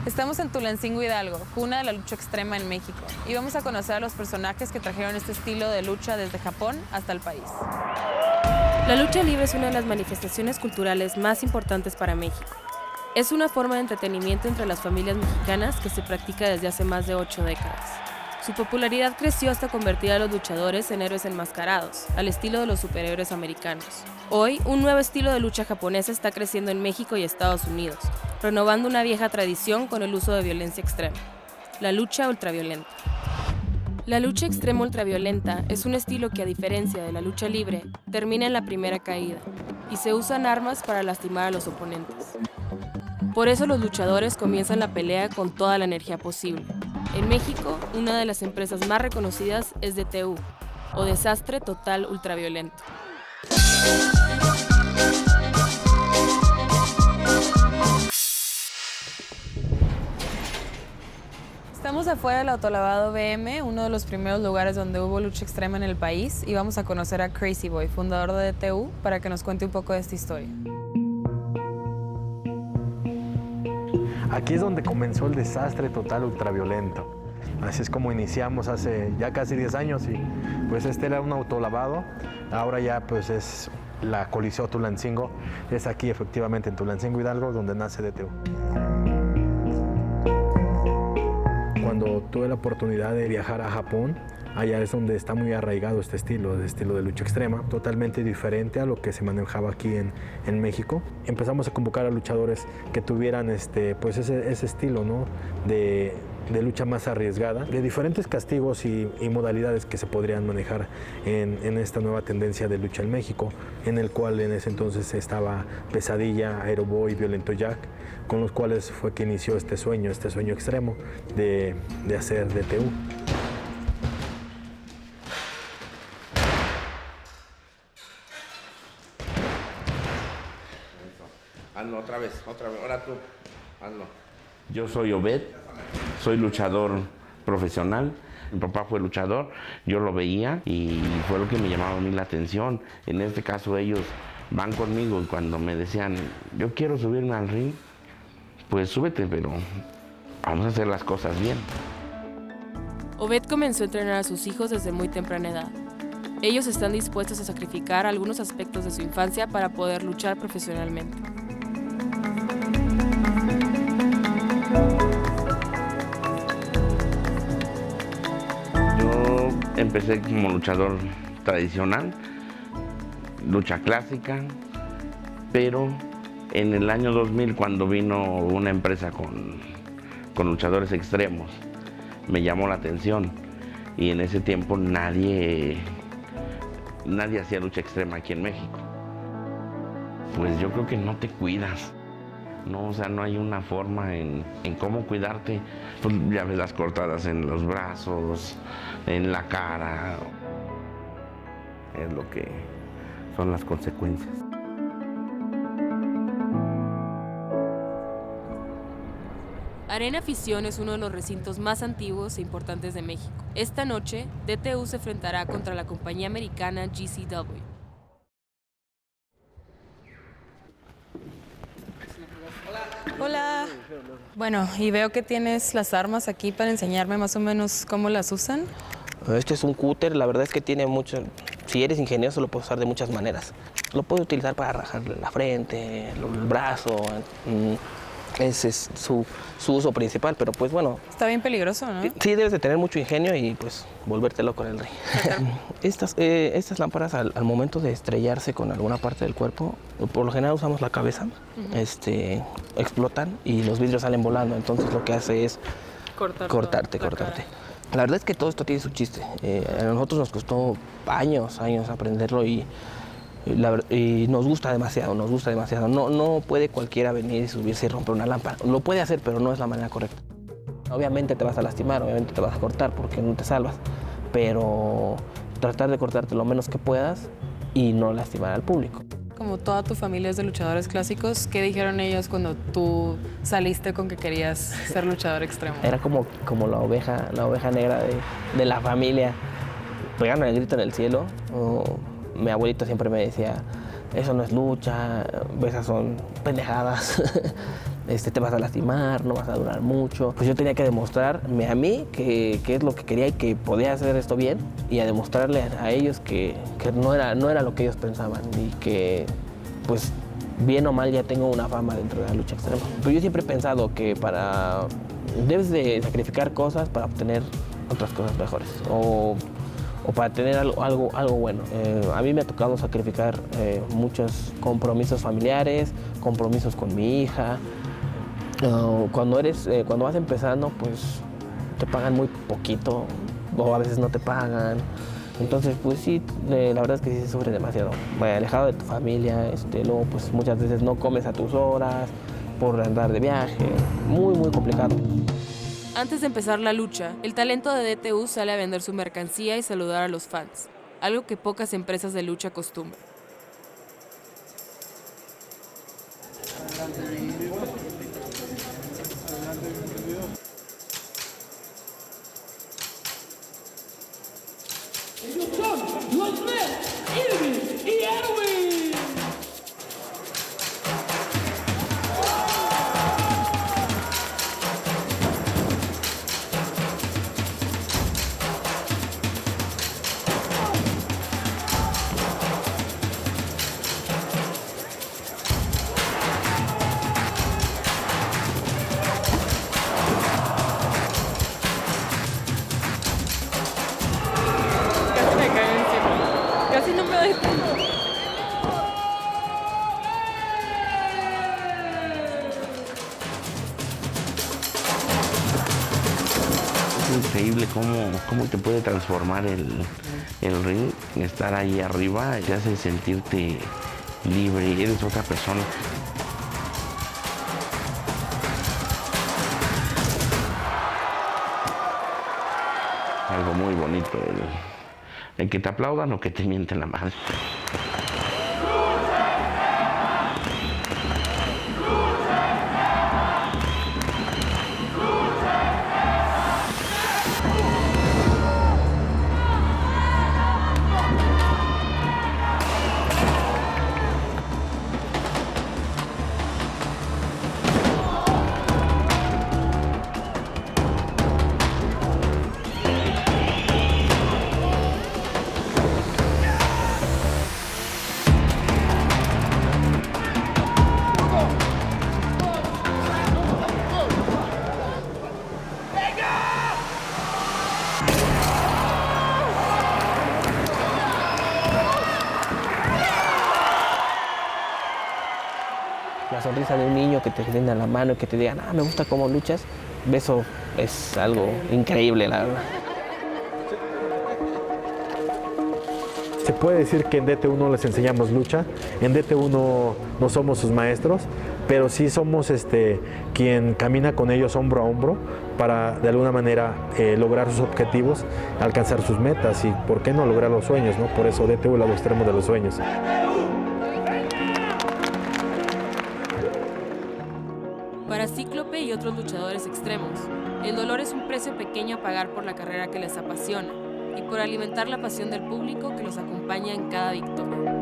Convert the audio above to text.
Estamos en Tulancingo, Hidalgo, cuna de la lucha extrema en México, y vamos a conocer a los personajes que trajeron este estilo de lucha desde Japón hasta el país. La lucha libre es una de las manifestaciones culturales más importantes para México. Es una forma de entretenimiento entre las familias mexicanas que se practica desde hace más de 8 décadas. Su popularidad creció hasta convertir a los luchadores en héroes enmascarados, al estilo de los superhéroes americanos. Hoy, un nuevo estilo de lucha japonesa está creciendo en México y Estados Unidos, renovando una vieja tradición con el uso de violencia extrema: la lucha ultraviolenta. La lucha extrema ultraviolenta es un estilo que, a diferencia de la lucha libre, termina en la primera caída y se usan armas para lastimar a los oponentes. Por eso los luchadores comienzan la pelea con toda la energía posible. En México, una de las empresas más reconocidas es DTU, o Desastre Total Ultraviolento. Estamos afuera del autolavado BM, uno de los primeros lugares donde hubo lucha extrema en el país, y vamos a conocer a Crazy Boy, fundador de DTU, para que nos cuente un poco de esta historia. Aquí es donde comenzó el Desastre Total Ultraviolento. Así es como iniciamos hace ya casi 10 años, y pues este era un autolavado. Ahora ya pues es la Coliseo Tulancingo. Es aquí efectivamente en Tulancingo, Hidalgo, donde nace DTU. Cuando tuve la oportunidad de viajar a Japón, allá es donde está muy arraigado este estilo de lucha extrema, totalmente diferente a lo que se manejaba aquí en México. Empezamos a convocar a luchadores que tuvieran pues ese estilo, ¿no?, de lucha más arriesgada, de diferentes castigos y modalidades que se podrían manejar en esta nueva tendencia de lucha en México, en el cual en ese entonces estaba Pesadilla, Aeroboy, Violento Jack, con los cuales fue que inició este sueño extremo de hacer DTU. Hazlo otra vez, ahora tú, hazlo. Yo soy Obed, soy luchador profesional. Mi papá fue luchador, yo lo veía y fue lo que me llamaba a mí la atención. En este caso ellos van conmigo y cuando me decían, yo quiero subirme al ring, pues súbete, pero vamos a hacer las cosas bien. Obed comenzó a entrenar a sus hijos desde muy temprana edad. Ellos están dispuestos a sacrificar algunos aspectos de su infancia para poder luchar profesionalmente. Yo empecé como luchador tradicional, lucha clásica, pero en el año 2000, cuando vino una empresa con luchadores extremos, me llamó la atención y en ese tiempo nadie hacía lucha extrema aquí en México. Pues yo creo que no te cuidas, ¿no? O sea, no hay una forma en cómo cuidarte. Pues ya ves las cortadas en los brazos, en la cara. Es lo que son las consecuencias. Arena Afición es uno de los recintos más antiguos e importantes de México. Esta noche, DTU se enfrentará contra la compañía americana GCW. Hola. Bueno, y veo que tienes las armas aquí para enseñarme más o menos cómo las usan. Este es un cúter, la verdad es que tiene mucho. Si eres ingenioso lo puedes usar de muchas maneras. Lo puedes utilizar para rajarle la frente, el brazo. Ese es su uso principal, pero pues bueno. Está bien peligroso, ¿no? Sí, debes de tener mucho ingenio y pues volverte loco en el ring. Estas lámparas al momento de estrellarse con alguna parte del cuerpo, por lo general usamos la cabeza, explotan y los vidrios salen volando, entonces lo que hace es cortarte. La verdad es que todo esto tiene su chiste. A nosotros nos costó años aprenderlo y nos gusta demasiado. No puede cualquiera venir y subirse y romper una lámpara. Lo puede hacer, pero no es la manera correcta. Obviamente te vas a lastimar, obviamente te vas a cortar porque no te salvas, pero tratar de cortarte lo menos que puedas y no lastimar al público. Como toda tu familia es de luchadores clásicos, ¿qué dijeron ellos cuando tú saliste con que querías ser luchador extremo? Era como la oveja negra de la familia. Pegaron el grito en el cielo. Mi abuelito siempre me decía, eso no es lucha, esas son pendejadas. te vas a lastimar, no vas a durar mucho. Pues yo tenía que demostrarme a mí que es lo que quería y que podía hacer esto bien, y a demostrarle a ellos que no era lo que ellos pensaban, y que pues bien o mal ya tengo una fama dentro de la lucha extrema. Pero yo siempre he pensado que debes de sacrificar cosas para obtener otras cosas mejores, o para tener algo bueno. A mí me ha tocado sacrificar muchos compromisos familiares, compromisos con mi hija. Cuando vas empezando, pues te pagan muy poquito, o a veces no te pagan. Entonces, pues sí, la verdad es que sí se sufre demasiado. Alejado de tu familia, luego pues muchas veces no comes a tus horas por andar de viaje. Muy, muy complicado. Antes de empezar la lucha, el talento de DTU sale a vender su mercancía y saludar a los fans, algo que pocas empresas de lucha acostumbran. Ellos son los Red Irving y Erwin. Casi no me doy cuenta. Es increíble cómo te puede transformar el ring, estar ahí arriba, te hace sentirte libre, eres otra persona. Algo muy bonito, el que te aplaudan o que te mienten la madre. La sonrisa de un niño que te brinda la mano y que te diga, me gusta cómo luchas, eso es algo increíble, la verdad. Se puede decir que en DTU no les enseñamos lucha, en DTU no somos sus maestros, pero sí somos quien camina con ellos hombro a hombro para de alguna manera lograr sus objetivos, alcanzar sus metas y por qué no lograr los sueños, ¿no? Por eso DTU, el lado extremo de los sueños. Para Cíclope y otros luchadores extremos, el dolor es un precio pequeño a pagar por la carrera que les apasiona y por alimentar la pasión del público que los acompaña en cada victoria.